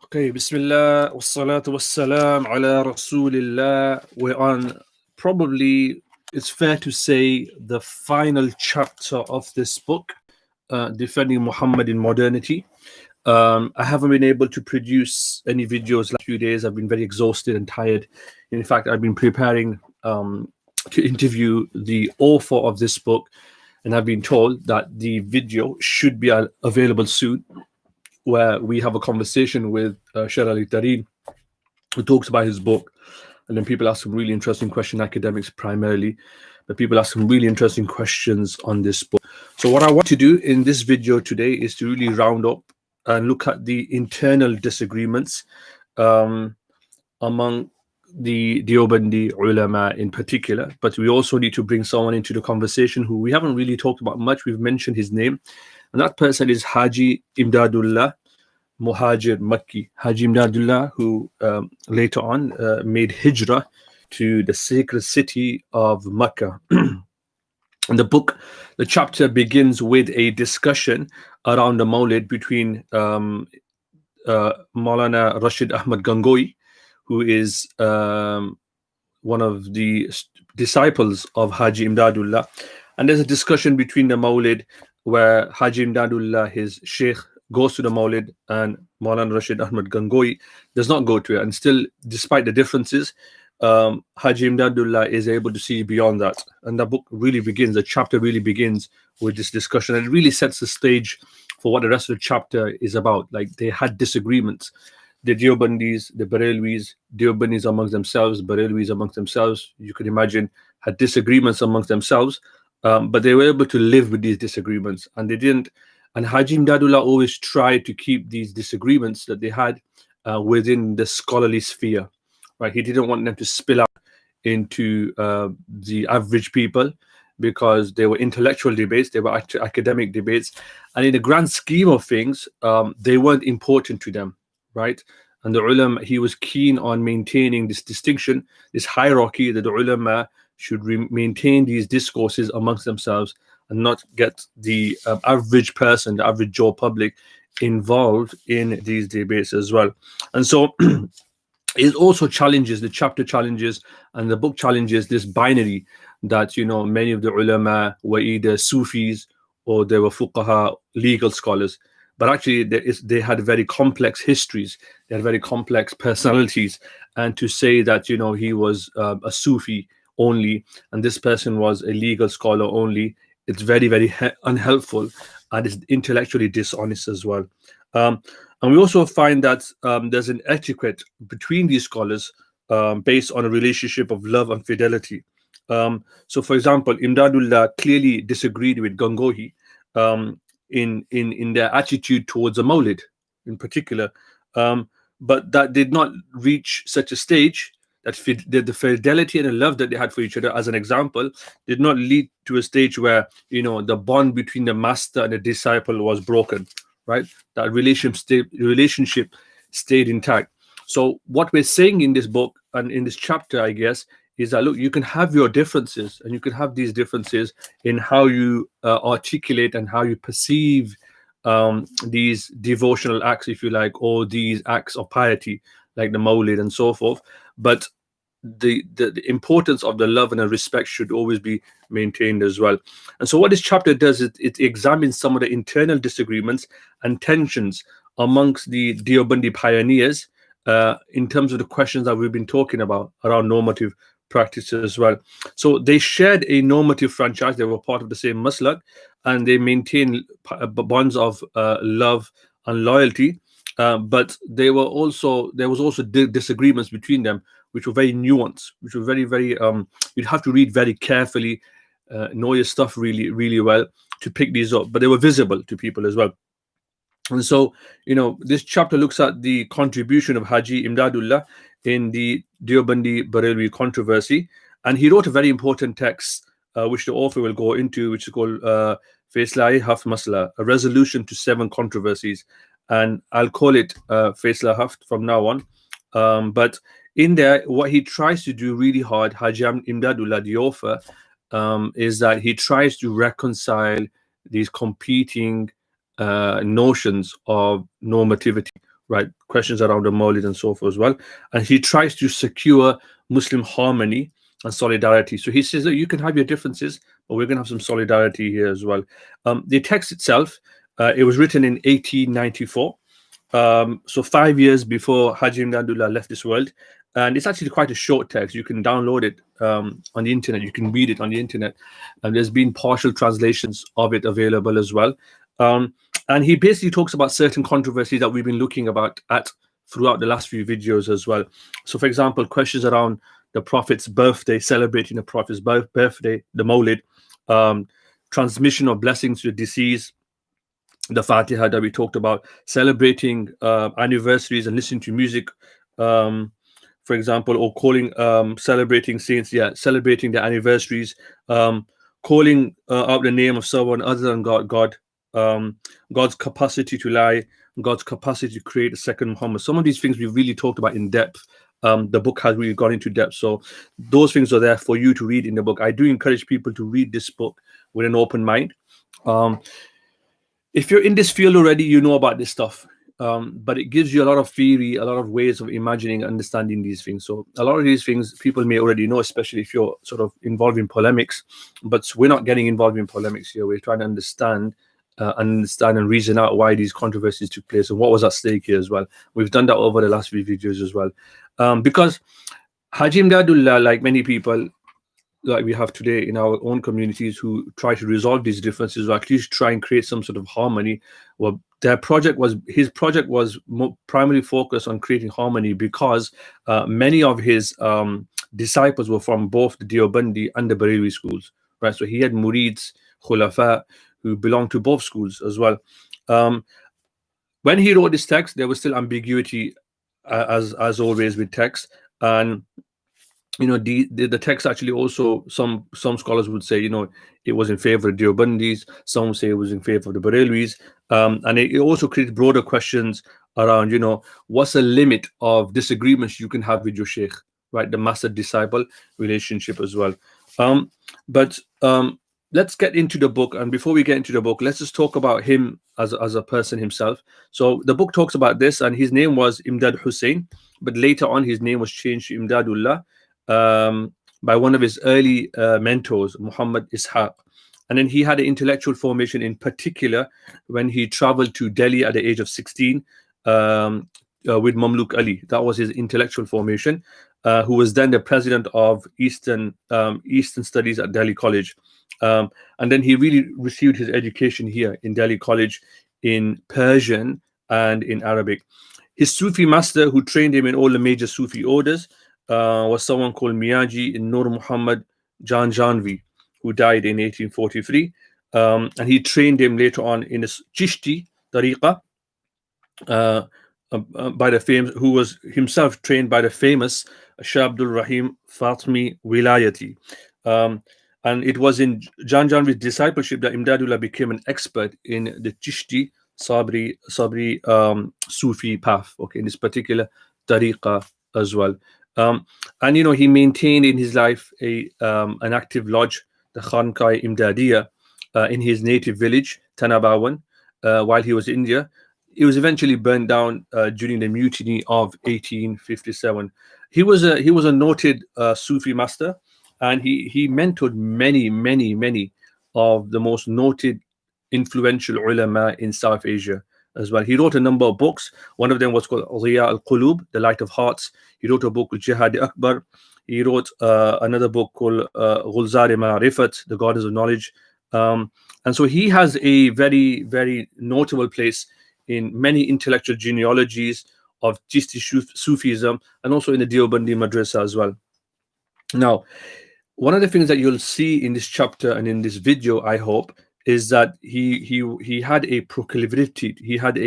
Okay, Bismillah, wassalatu wassalam ala Rasulillah. We're on probably, it's fair to say, the final chapter of this book, Defending Muhammad in Modernity. I haven't been able to produce any videos last few days. I've been very exhausted and tired. In fact, I've been preparing to interview the author of this book, and I've been told that the video should be available soon, where we have a conversation with Sher Ali Tareen, who talks about his book. And then people ask some really interesting questions, academics primarily, but people ask some really interesting questions on this book. So what I want to do in this video today is to really round up and look at the internal disagreements among the Deobandi ulama in particular. But we also need to bring someone into the conversation who we haven't really talked about much. We've mentioned his name, and that person is Haji Imdādullah Muhajir Makki. Haji Imdādullah, who later on made hijrah to the sacred city of Mecca. And the chapter begins with a discussion around the Mawlid between Maulana Rashid Ahmad Gangohi, who is one of the disciples of Haji Imdādullah. And there's a discussion between the Mawlid where Haji Imdādullah, his sheikh, goes to the Mawlid, and Maulana Rashid Ahmad Gangohi does not go to it. And still, despite the differences, Haji Imdādullah is able to see beyond that. And the chapter really begins with this discussion. And it really sets the stage for what the rest of the chapter is about. Like, they had disagreements. The Deobandis, the Barelwis, Deobandis amongst themselves, Barelwis amongst themselves, you can imagine, had disagreements amongst themselves, but they were able to live with these disagreements. And they didn't. And Haji Imdādullah always tried to keep these disagreements that they had within the scholarly sphere, right? He didn't want them to spill out into the average people, because they were intellectual debates, they were academic debates, and in the grand scheme of things, they weren't important to them, right? And the ulama, he was keen on maintaining this distinction, this hierarchy, that the ulama should maintain these discourses amongst themselves and not get the average person, the average Joe public, involved in these debates as well. And so it also challenges, the chapter challenges and the book challenges this binary that, you know, many of the ulama were either Sufis or they were fuqaha, legal scholars. But actually they had very complex histories, they had very complex personalities. And to say that, you know, he was a Sufi only and this person was a legal scholar only, it's very, very unhelpful, and it's intellectually dishonest as well. And we also find that there's an etiquette between these scholars based on a relationship of love and fidelity. So, for example, Imdādullah clearly disagreed with Gangohi in their attitude towards the Mawlid in particular, but that did not reach such a stage that the fidelity and the love that they had for each other, as an example, did not lead to a stage where, you know, the bond between the master and the disciple was broken, right? That relationship stayed intact. So what we're saying in this book and in this chapter, I guess, is that, look, you can have your differences, and you can have these differences in how you articulate and how you perceive these devotional acts, if you like, or these acts of piety, like the Mawlid and so forth. But the importance of the love and the respect should always be maintained as well. And so what this chapter does is it examines some of the internal disagreements and tensions amongst the Deobandi pioneers in terms of the questions that we've been talking about around normative practice as well. So they shared a normative franchise, they were part of the same maslak, and they maintained bonds of love and loyalty, but there was also disagreements between them, which were very nuanced, which were very, very you'd have to read very carefully, know your stuff really, really well to pick these up, but they were visible to people as well. And so, you know, this chapter looks at the contribution of Haji Imdādullah in the Deobandi Barelwi controversy, and he wrote a very important text which the author will go into, which is called Faislai Haft Masla, a resolution to 7 controversies, and I'll call it Faisla Haft from now on. But in there, what he tries to do really hard, Haji Imdādullah, the author, is that he tries to reconcile these competing notions of normativity right? Questions around the Mawlid and so forth as well. And he tries to secure Muslim harmony and solidarity. So he says that you can have your differences, but we're going to have some solidarity here as well. The text itself, it was written in 1894. So 5 years before Haji Imdādullah left this world. And it's actually quite a short text. You can download it on the internet. You can read it on the internet. And there's been partial translations of it available as well. And he basically talks about certain controversies that we've been looking at throughout the last few videos as well. So, for example, questions around the Prophet's birthday, celebrating the Prophet's birthday, the Mawlid, transmission of blessings to the deceased, the Fatiha that we talked about, celebrating anniversaries and listening to music, for example, or calling, celebrating saints, celebrating the anniversaries, calling out the name of someone other than God, God's capacity to lie, God's capacity to create a second Muhammad. Some of these things we've really talked about in depth. The book has really gone into depth. So those things are there for you to read in the book. I do encourage people to read this book with an open mind. If you're in this field already, you know about this stuff. But it gives you a lot of theory, a lot of ways of imagining and understanding these things. So a lot of these things people may already know, especially if you're sort of involved in polemics. But we're not getting involved in polemics here. We're trying to understand and reason out why these controversies took place and what was at stake here as well. We've done that over the last few videos as well. Because Haji Imdādullah, like many people like we have today in our own communities who try to resolve these differences or at least try and create some sort of harmony, well, his project was primarily focused on creating harmony because many of his disciples were from both the Deobandi and the Barelvi schools, right? So he had murids, khulafa, who belonged to both schools as well. When he wrote this text, there was still ambiguity, as always with text, and the text actually also, some scholars would say, it was in favor of Deobandis, some say it was in favor of the Barelvis, and it also created broader questions around, what's the limit of disagreements you can have with your sheikh, right? The master disciple relationship as well. But let's get into the book, and before we get into the book, let's just talk about him as a person himself. So the book talks about this, and his name was Imdad Hussein, but later on his name was changed to Imdādullah by one of his early mentors, Muhammad Ishaq. And then he had an intellectual formation, in particular when he traveled to Delhi at the age of 16 with Mamluk Ali. That was his intellectual formation, who was then the president of Eastern Studies at Delhi College. And then he really received his education here in Delhi College in Persian and in Arabic. His Sufi master, who trained him in all the major Sufi orders, was someone called Miyaji Nur Muhammad Janjanvi, who died in 1843. And he trained him later on in a Chishti tariqa by the famous, who was himself trained by the famous Shah Abdul Rahim Fatmi Wilayati. And it was in Janjanvi's discipleship that Imdādullah became an expert in the Chishti Sabri Sufi path, in this particular tariqa as well. And he maintained in his life an active lodge, the Khankai Imdadiyya, in his native village, Tanabawan, while he was in India. It was eventually burned down during the mutiny of 1857. He was a noted Sufi master, and he mentored many of the most noted, influential ulama in South Asia as well. He wrote a number of books. One of them was called Ziya al-Qulub, The Light of Hearts. He wrote a book called Jihad Akbar. He wrote another book called Ghulzar Ma'rifat, The Gardens of Knowledge. And so he has a very, very notable place in many intellectual genealogies of Chishti Sufism, and also in the Deobandi Madrasa as well. Now, one of the things that you'll see in this chapter and in this video, I hope, is that he had a proclivity, he had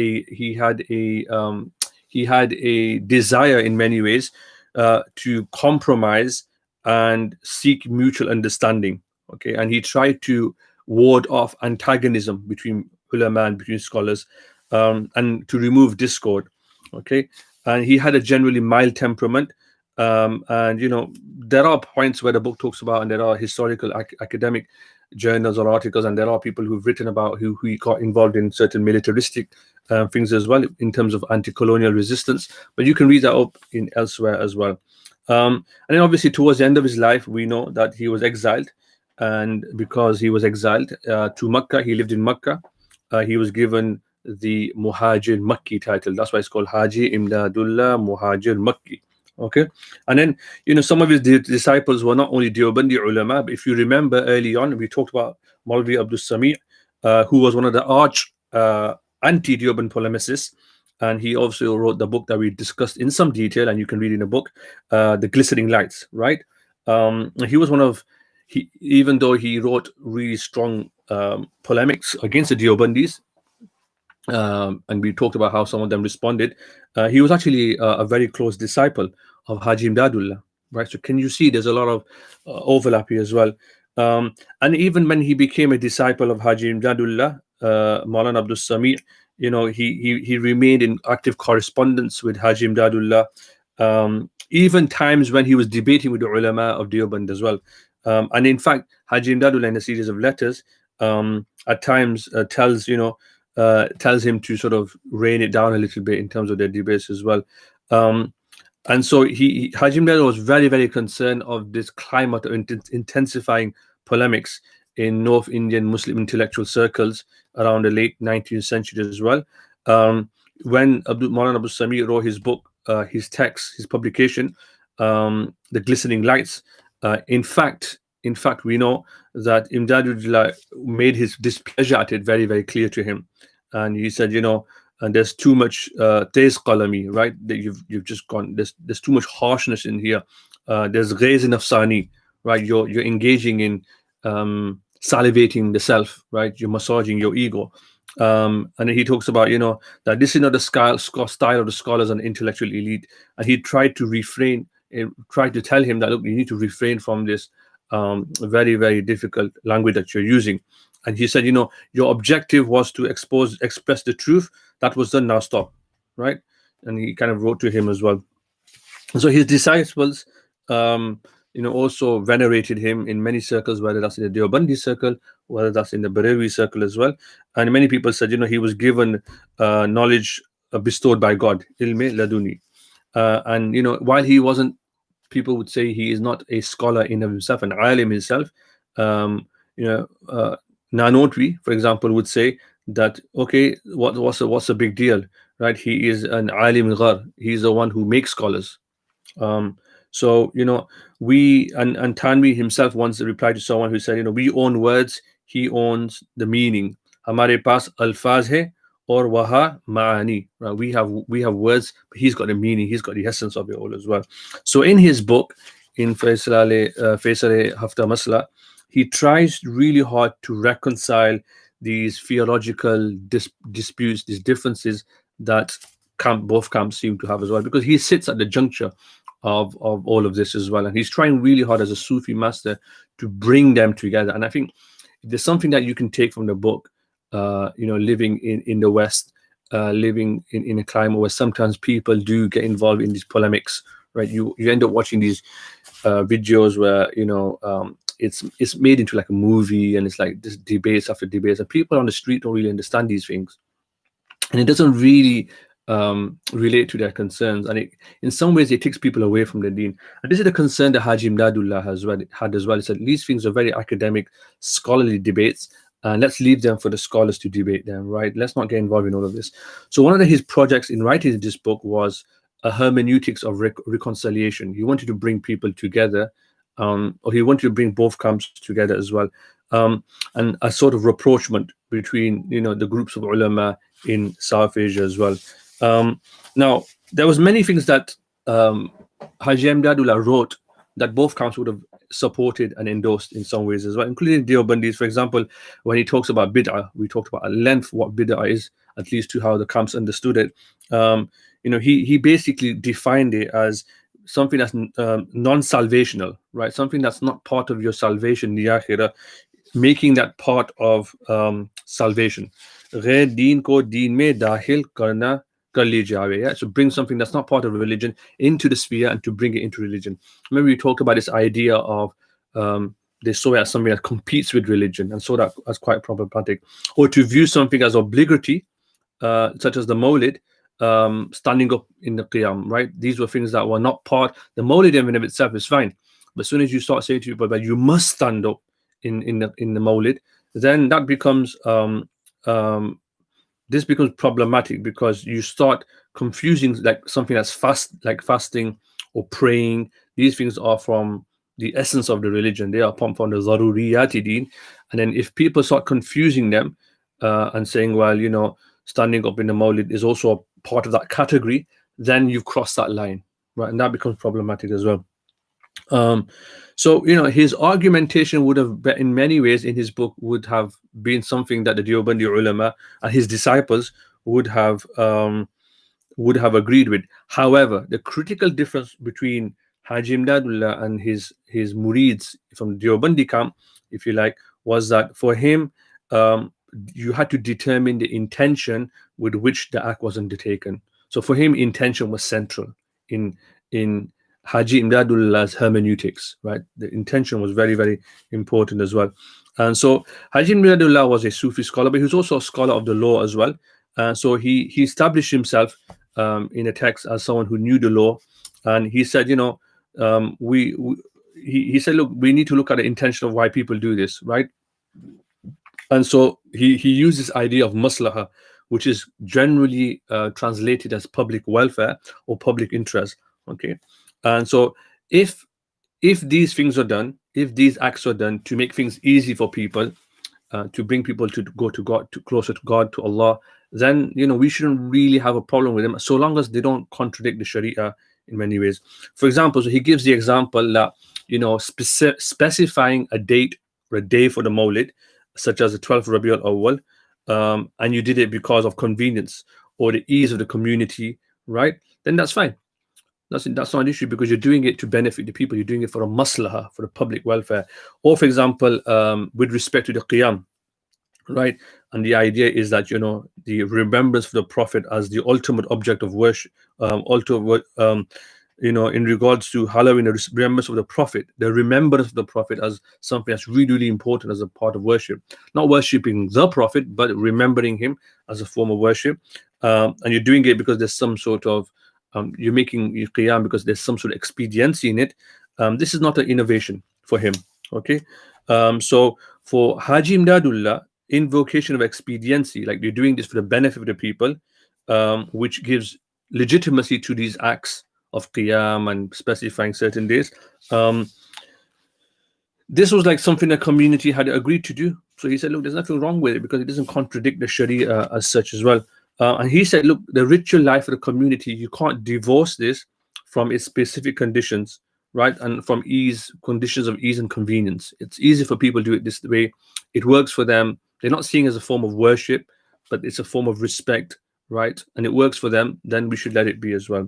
a desire in many ways to compromise and seek mutual understanding. And he tried to ward off antagonism between ulama and between scholars, and to remove discord. And he had a generally mild temperament. And there are points where the book talks about, and there are historical academic journals or articles, and there are people who've written about who got involved in certain militaristic things as well in terms of anti-colonial resistance. But you can read that up in elsewhere as well. And then obviously towards the end of his life, we know that he was exiled, and because he was exiled to Makkah, he lived in Makkah. He was given the Muhajir Makki title. That's why it's called Haji Imdādullah Muhajir Makki. Okay, and then some of his disciples were not only Deobandi ulama, but if you remember early on, we talked about Maulvi Abdul Sami, who was one of the arch anti-Deoband polemicists, and he also wrote the book that we discussed in some detail, and you can read in the book, The Glistening Lights. Right, he was one of even though he wrote really strong polemics against the Deobandis. And we talked about how some of them responded. He was actually a very close disciple of Haji Imdādullah, right? So can you see there's a lot of overlap here as well. And even when he became a disciple of Haji Imdādullah, Maulana Abdul Sami, he remained in active correspondence with Haji Imdādullah, even times when he was debating with the ulama of Deoband as well. And in fact, Haji Imdādullah, in a series of letters, at times tells him to sort of rein it down a little bit in terms of their debates as well. And so Haji Imdādullah was very, very concerned of this climate of intensifying polemics in North Indian Muslim intellectual circles around the late 19th century as well. When Maulana Abdul Sami wrote his book, his text, his publication, The Glistening Lights, in fact, we know that Imdādullah made his displeasure at it very, very clear to him. And he said, and there's too much tez qalami, right? That you've just gone. There's too much harshness in here. There's ghaiz nafsani, right? You're engaging in salivating the self, right? You're massaging your ego. And then he talks about, that this is not the style of the scholars and intellectual elite. And he tried to tell him that, look, you need to refrain from this very, very difficult language that you're using. And he said, your objective was to express the truth. That was done, now stop, right? And he kind of wrote to him as well. So his disciples, also venerated him in many circles, whether that's in the Deobandi circle, whether that's in the Bareilly circle as well. And many people said, he was given knowledge bestowed by God, ilme laduni. And, while he wasn't, people would say he is not a scholar in himself, an alim himself. Nanotwi, for example, would say that, okay, what's a big deal, right? He is an alim ghar. He's the one who makes scholars. So we and Tanvi himself once replied to someone who said, we own words, he owns the meaning. Hamare paas alfaz hai or waha maani. Right? We have words, but he's got the meaning, he's got the essence of it all as well. So in his book, in Faisal Hafta Masla, he tries really hard to reconcile these theological disputes, these differences that both camps seem to have as well, because he sits at the juncture of all of this as well, and he's trying really hard as a Sufi master to bring them together. And I think there's something that you can take from the book, living in the West, living in a climate where sometimes people do get involved in these polemics, right? You end up watching these videos where it's made into like a movie, and it's like this debates after debates, and people on the street don't really understand these things, and it doesn't really relate to their concerns, and in some ways it takes people away from the deen. And this is the concern that Haji Imdādullah had as well. He said these things are very academic, scholarly debates, and let's leave them for the scholars to debate them, right? Let's not get involved in all of this. So one of his projects in writing this book was a hermeneutics of reconciliation. He wanted to bring people together, or he wanted to bring both camps together as well, and a sort of rapprochement between the groups of ulama in South Asia as well. Now there was many things that Haji Imdādullah wrote that both camps would have supported and endorsed in some ways as well, including Deobandis. For example, when he talks about bid'ah, we talked about at length what bid'ah is, at least to how the camps understood it. He basically defined it as something that's non-salvational, right? Something that's not part of your salvation, niyakhira, making that part of salvation. Ghair deen ko deen mein dakhil karna kar li jawe. Yeah? So bring something that's not part of religion into the sphere and to bring it into religion. Remember we talked about this idea of they saw it as something that competes with religion and saw that as quite problematic. Or to view something as obligatory, such as the Mawlid, standing up in the Qiyam, right? These were things that were not part. The Mawlid in and of itself is fine, but as soon as you start saying to people that you must stand up in the Mawlid, then that becomes this becomes problematic, because you start confusing like something that's like fasting or praying. These things are from the essence of the religion. They are from the zaruriyati din. And then if people start confusing them and saying, well, you know, standing up in the Mawlid is also a part of that category, then you've crossed that line, right? And that becomes problematic as well. So, you know, his argumentation would have been, in many ways in his book, would have been something that the Deobandi ulama and his disciples would have agreed with. However, the critical difference between Haji Imdādullah and his murids from the Deobandi camp, if you like, was that for him, you had to determine the intention with which the act was undertaken. So for him, intention was central in Haji Imdadullah's hermeneutics, right? The intention was very, very important as well. And so Haji Imdadullah was a Sufi scholar, but he was also a scholar of the law as well. So he established himself in a text as someone who knew the law, and he said, you know, he said, look, we need to look at the intention of why people do this, right? And so he used this idea of maslaha, which is generally translated as public welfare or public interest. Okay. And so if these things are done, if these acts are done to make things easy for people, to bring people to go to God, to closer to God, to Allah, then, you know, we shouldn't really have a problem with them, so long as they don't contradict the Sharia in many ways. For example, so he gives the example that, you know, specifying a date or a day for the Mawlid, such as the 12th Rabiul Awwal, and you did it because of convenience or the ease of the community, right? Then that's fine. That's not an issue, because you're doing it to benefit the people. You're doing it for a maslaha, for the public welfare. Or, for example, with respect to the Qiyam, right? And the idea is that, you know, the remembrance for the Prophet as the ultimate object of worship, you know, in regards to hallowing the remembrance of the Prophet, the remembrance of the Prophet as something that's really, really important as a part of worship. Not worshipping the Prophet, but remembering him as a form of worship. And you're doing it because there's some sort of you're making your qiyam because there's some sort of expediency in it. This is not an innovation for him. Okay. So for Haji Imdādullah, invocation of expediency, like you're doing this for the benefit of the people, which gives legitimacy to these acts of qiyam and specifying certain days. This was like something the community had agreed to do. So he said, look, there's nothing wrong with it because it doesn't contradict the Sharia as such as well. And he said, look, the ritual life of the community, you can't divorce this from its specific conditions, right? And from conditions of ease and convenience. It's easy for people to do it this way. It works for them. They're not seeing it as a form of worship, but it's a form of respect, right? And it works for them. Then we should let it be as well.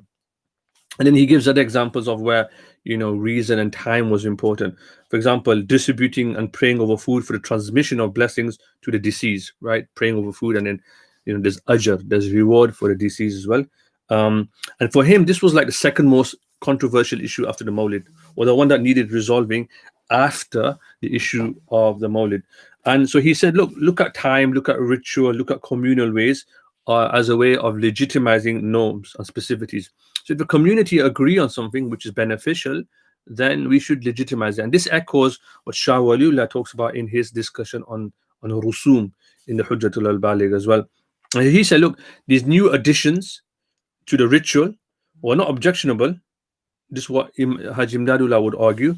And then he gives other examples of where, you know, reason and time was important. For example, distributing and praying over food for the transmission of blessings to the deceased, right? Praying over food, and then, you know, there's ajr, there's reward for the deceased as well. And for him, this was like the second most controversial issue after the Mawlid, or the one that needed resolving after the issue of the Mawlid. And so he said, look at time, look at ritual, look at communal ways as a way of legitimizing norms and specificities. So if the community agree on something which is beneficial, then we should legitimize it. And this echoes what Shah Waliullah talks about in his discussion on Rusum in the Hujjatul al-Baligh as well. And he said, look, these new additions to the ritual were not objectionable. This is what Haji Imdādullah would argue,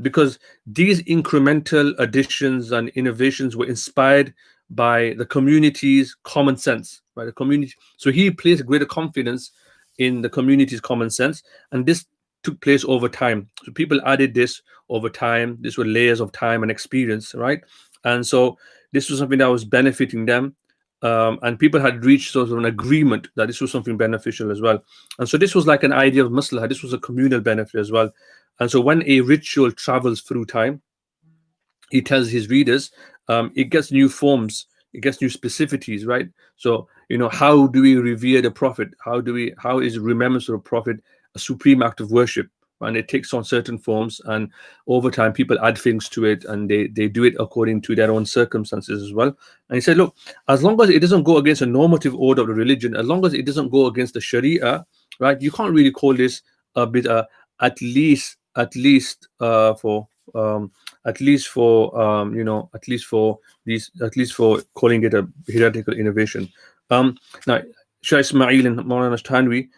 because these incremental additions and innovations were inspired by the community's common sense, right? The community. So he placed greater confidence in the community's common sense, and this took place over time. So people added this over time. These were layers of time and experience, right? And so this was something that was benefiting them. And people had reached sort of an agreement that this was something beneficial as well. And so this was like an idea of maslaha. This was a communal benefit as well. And so when a ritual travels through time, he tells his readers, it gets new forms, it gets new specificities, right? So, you know, how do we revere the Prophet? How is remembrance of the Prophet a supreme act of worship, and it takes on certain forms, and over time people add things to it, and they do it according to their own circumstances as well. And he said, look, as long as it doesn't go against a normative order of the religion, as long as it doesn't go against the Sharia, right, you can't really call this a bid'ah, at least for calling it a heretical innovation. Now Shah Ismail and Maulana Tanwi,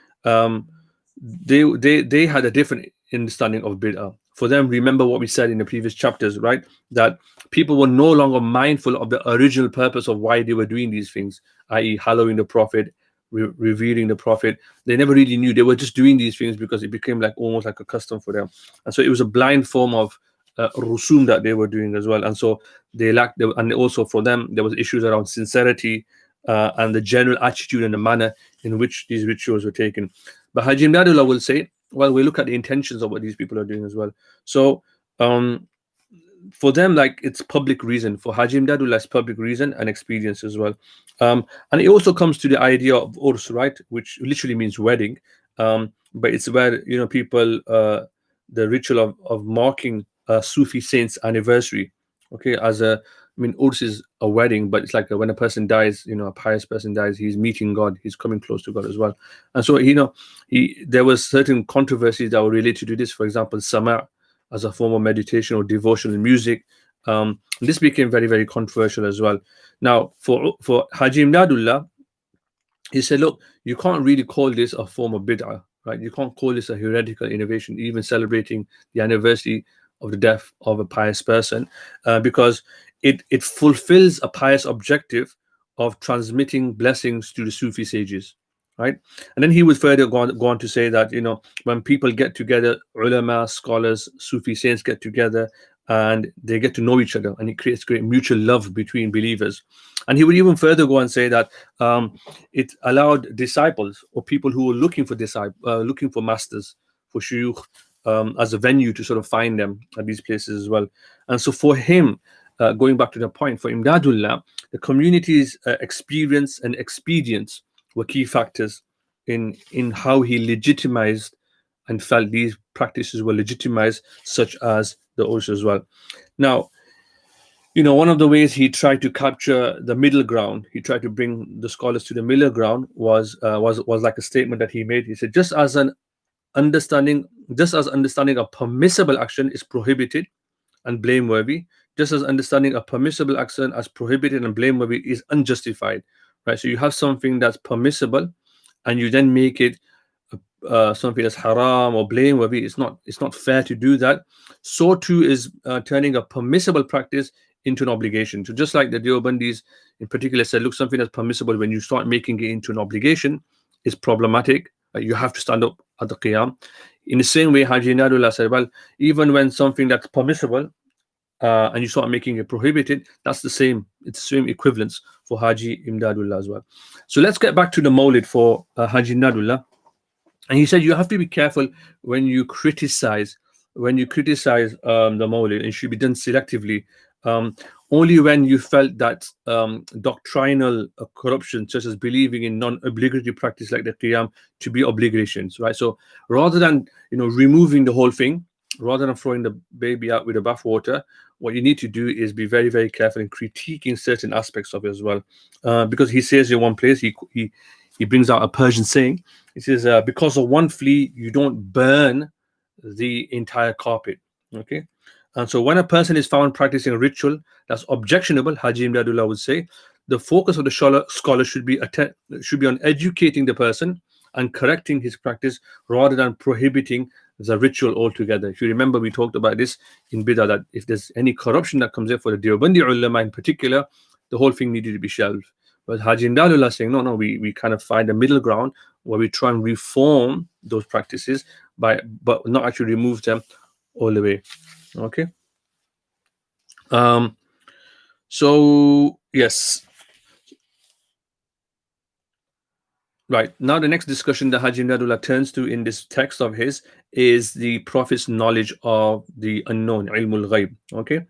they had a different understanding of bid'ah. For them, remember what we said in the previous chapters, right? That people were no longer mindful of the original purpose of why they were doing these things, i.e., hallowing the Prophet, revering the Prophet. They never really knew. They were just doing these things because it became like almost like a custom for them, and so it was a blind form of rusum that they were doing as well. And so they lacked, and also for them there was issues around sincerity and the general attitude and the manner in which these rituals were taken. But Haji Imdādullah will say, well, we look at the intentions of what these people are doing as well. So for them, like, it's public reason. For Haji Imdādullah, it's public reason and experience as well. And it also comes to the idea of urs, right, which literally means wedding. But it's where, people, the ritual of marking a Sufi saint's anniversary. Okay, urs is a wedding, but it's like when a person dies, a pious person dies, he's meeting God, he's coming close to God as well. And so, there was certain controversies that were related to this. For example, sama' as a form of meditation or devotional music. This became very, very controversial as well. Now, for Haji Imdādullah, he said, look, you can't really call this a form of bid'ah, right? You can't call this a heretical innovation, even celebrating the anniversary of the death of a pious person, because it fulfills a pious objective of transmitting blessings to the Sufi sages, right? And then he would further go on to say that, when people get together, ulama, scholars, Sufi saints get together, and they get to know each other, and it creates great mutual love between believers. And he would even further go and say that it allowed disciples or people who were looking for masters, for shuyukh, as a venue to sort of find them at these places as well. And so for him, going back to the point, for Imdādullah, the community's experience and expedience were key factors in how he legitimized and felt these practices were legitimized, such as the urs as well. Now, one of the ways he tried to capture the middle ground, he tried to bring the scholars to the middle ground, was like a statement that he made. He said, just as understanding a permissible action is prohibited and blameworthy, just as understanding a permissible action as prohibited and blameworthy is unjustified, right? So you have something that's permissible, and you then make it something that's haram or blameworthy. It's not fair to do that. So too is turning a permissible practice into an obligation. So just like the Deobandis in particular said, look, something that's permissible, when you start making it into an obligation, is problematic. You have to stand up at the qiyam. In the same way, Haji Imdādullah said, well, even when something that's permissible and you start making it prohibited, that's the same. It's the same equivalence for Haji Imdādullah as well. So let's get back to the Mawlid for Haji Imdādullah. And he said you have to be careful when you criticize the Mawlid, and it should be done selectively. Only when you felt that doctrinal corruption, such as believing in non-obligatory practice like the qiyam, to be obligations, right? So rather than removing the whole thing, rather than throwing the baby out with the bathwater, what you need to do is be very, very careful in critiquing certain aspects of it as well. Because he says in one place, he brings out a Persian saying. He says, because of one flea, you don't burn the entire carpet. Okay. And so when a person is found practicing a ritual that's objectionable, Haji Imdādullah would say, the focus of the scholar should be on educating the person and correcting his practice, rather than prohibiting the ritual altogether. If you remember, we talked about this in Bid'ah, that if there's any corruption that comes in for the Deobandi ulama in particular, the whole thing needed to be shelved. But Haji Imdādullah saying, no, we kind of find a middle ground where we try and reform those practices but not actually remove them all the way. Okay. So yes. Right. Now the next discussion that Haji Imdādullah turns to in this text of his is the Prophet's knowledge of the unknown, ilmul ghaib. Okay.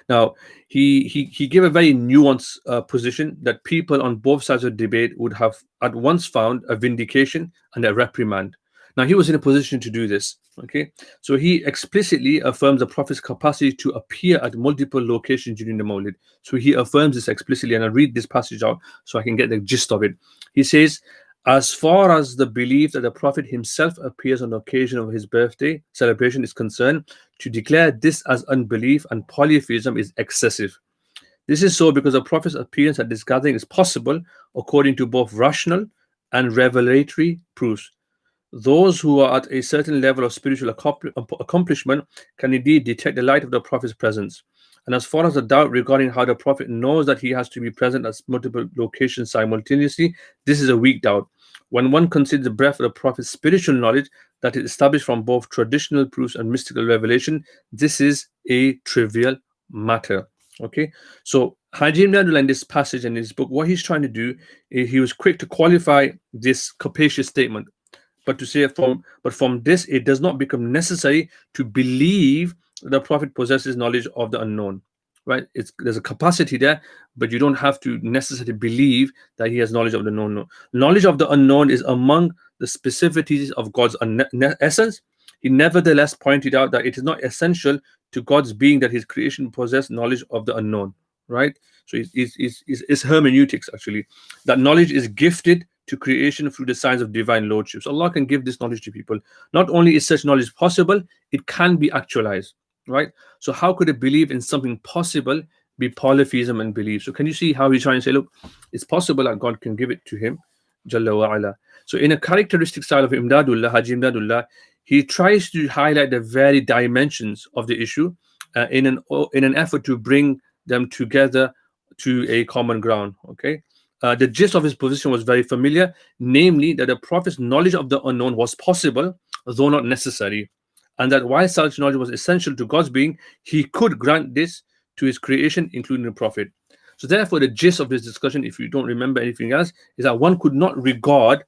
Now he gave a very nuanced position that people on both sides of the debate would have at once found a vindication and a reprimand. Now he was in a position to do this. Okay, so he explicitly affirms the Prophet's capacity to appear at multiple locations during the Mawlid. So he affirms this explicitly, and I'll read this passage out so I can get the gist of it. He says, as far as the belief that the Prophet himself appears on the occasion of his birthday celebration is concerned, to declare this as unbelief and polytheism is excessive. This is so because the Prophet's appearance at this gathering is possible according to both rational and revelatory proofs. Those who are at a certain level of spiritual accomplishment can indeed detect the light of the Prophet's presence. And as far as the doubt regarding how the Prophet knows that he has to be present at multiple locations simultaneously, this is a weak doubt. When one considers the breadth of the Prophet's spiritual knowledge that is established from both traditional proofs and mystical revelation, this is a trivial matter. Okay, so Haji Imdādullah in this passage in his book, what he's trying to do is he was quick to qualify this capacious statement, but to say from this it does not become necessary to believe the Prophet possesses knowledge of the unknown. Right? There's a capacity there, but you don't have to necessarily believe that he has knowledge of the unknown. Knowledge of the unknown is among the specificities of God's essence. He nevertheless pointed out that it is not essential to God's being that his creation possess knowledge of the unknown. Right? So it's hermeneutics actually. That knowledge is gifted to creation through the signs of divine lordship. So Allah can give this knowledge to people. Not only is such knowledge possible, it can be actualized. Right? So how could a belief in something possible be polytheism and belief? So can you see how he's trying to say, look, it's possible that God can give it to him, Jalla wa ala. So in a characteristic style of Imdādullah, Haji Imdādullah, he tries to highlight the varied dimensions of the issue in an effort to bring them together to a common ground. Okay, the gist of his position was very familiar, namely that the Prophet's knowledge of the unknown was possible, though not necessary, and that while such knowledge was essential to God's being, he could grant this to his creation, including the Prophet. So therefore, the gist of this discussion, if you don't remember anything else, is that one could not regard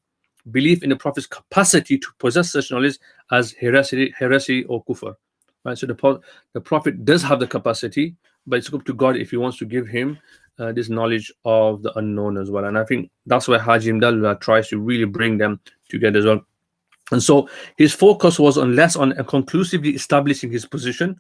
belief in the Prophet's capacity to possess such knowledge as heresy or kufr. Right? So the Prophet does have the capacity, but it's up to God if he wants to give him this knowledge of the unknown as well. And I think that's why Haji Imdādullah tries to really bring them together as well. And so his focus was less on conclusively establishing his position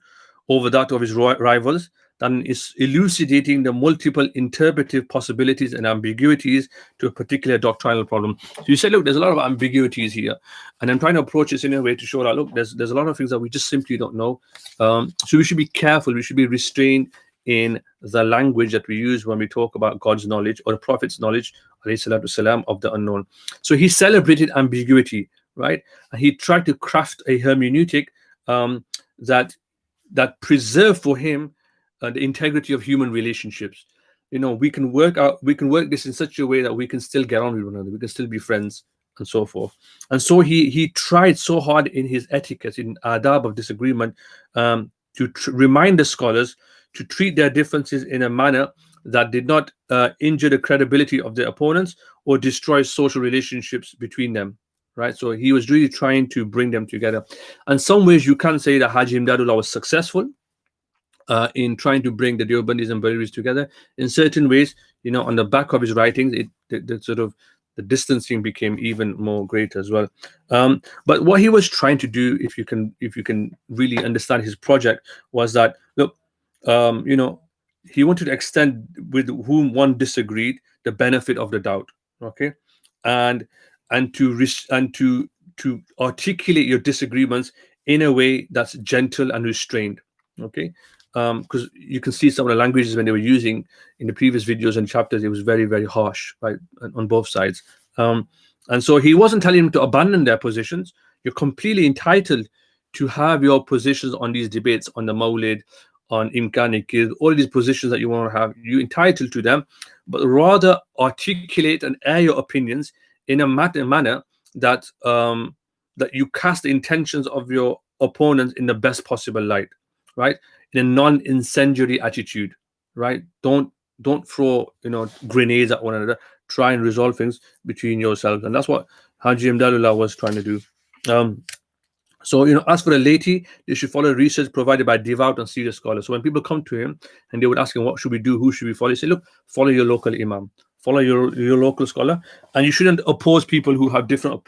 over that of his rivals than is elucidating the multiple interpretive possibilities and ambiguities to a particular doctrinal problem. So you said, look, there's a lot of ambiguities here, and I'm trying to approach this in a way to show that, look, there's a lot of things that we just simply don't know. So we should be careful, we should be restrained in the language that we use when we talk about God's knowledge or the Prophet's knowledge, alayhi salatu wasalam, of the unknown. So he celebrated ambiguity, right? And he tried to craft a hermeneutic that preserved for him the integrity of human relationships. You know, we can work this in such a way that we can still get on with one another, we can still be friends, and so forth. And so he tried so hard in his etiquette, in adab of disagreement, to remind the scholars to treat their differences in a manner that did not injure the credibility of their opponents or destroy social relationships between them. Right? So he was really trying to bring them together. In some ways, you can say that Haji Imdādullah was successful in trying to bring the Deobandis and Barelvis together. In certain ways, you know, on the back of his writings, the distancing became even more great as well. But what he was trying to do, if you can really understand his project, was that, look, you know, he wanted to extend with whom one disagreed the benefit of the doubt. Okay, and to articulate your disagreements in a way that's gentle and restrained. Okay, because you can see some of the languages when they were using in the previous videos and chapters, it was very, very harsh, right, on both sides. And so he wasn't telling them to abandon their positions. You're completely entitled to have your positions on these debates, on the Mawlid, on Imkān, all these positions that you want to have. You're entitled to them, but rather articulate and air your opinions in a manner that that you cast the intentions of your opponents in the best possible light, right? In a non-incendiary attitude, right? Don't throw, you know, grenades at one another. Try and resolve things between yourselves, and that's what Haji Imdādullah was trying to do. So, you know, as for the laity, they should follow research provided by devout and serious scholars. So when people come to him and they would ask him, what should we do? Who should we follow? He said, look, follow your local imam, follow your local scholar, and you shouldn't oppose people who have different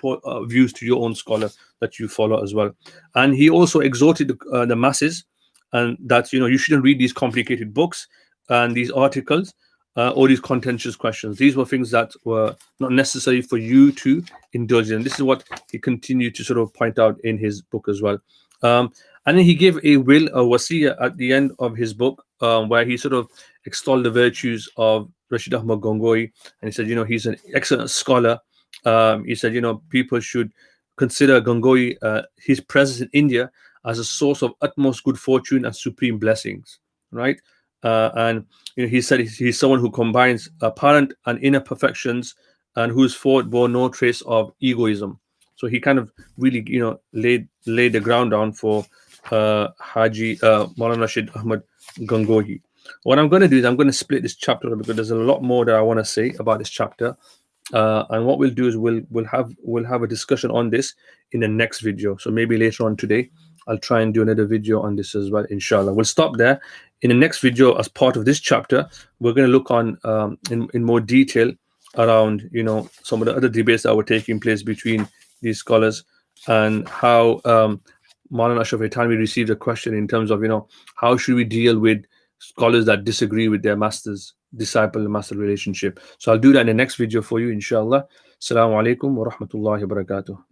views to your own scholar that you follow as well. And he also exhorted the masses, and that you shouldn't read these complicated books and these articles or these contentious questions. These were things that were not necessary for you to indulge in. This is what he continued to sort of point out in his book as well. And then he gave a wasiya at the end of his book, where he sort of extolled the virtues of Rashid Ahmad Gangohi, and he said, he's an excellent scholar. He said, people should consider Gangohi, his presence in India, as a source of utmost good fortune and supreme blessings, right? And he said he's someone who combines apparent and inner perfections, and whose thought bore no trace of egoism. So he kind of really, laid the ground down for Haji Maulana Rashid Ahmad Gangohi. What I'm going to do is I'm going to split this chapter because there's a lot more that I want to say about this chapter. And what we'll do is we'll have a discussion on this in the next video. So maybe later on today, I'll try and do another video on this as well, inshallah. We'll stop there. In the next video, as part of this chapter, we're going to look on in more detail around some of the other debates that were taking place between these scholars, and how Maulana Ashraf Itami received a question in terms of how should we deal with scholars that disagree with their disciple and master relationship. So I'll do that in the next video for you, inshallah. Assalamu alaikum wa rahmatullahi wa barakatuh.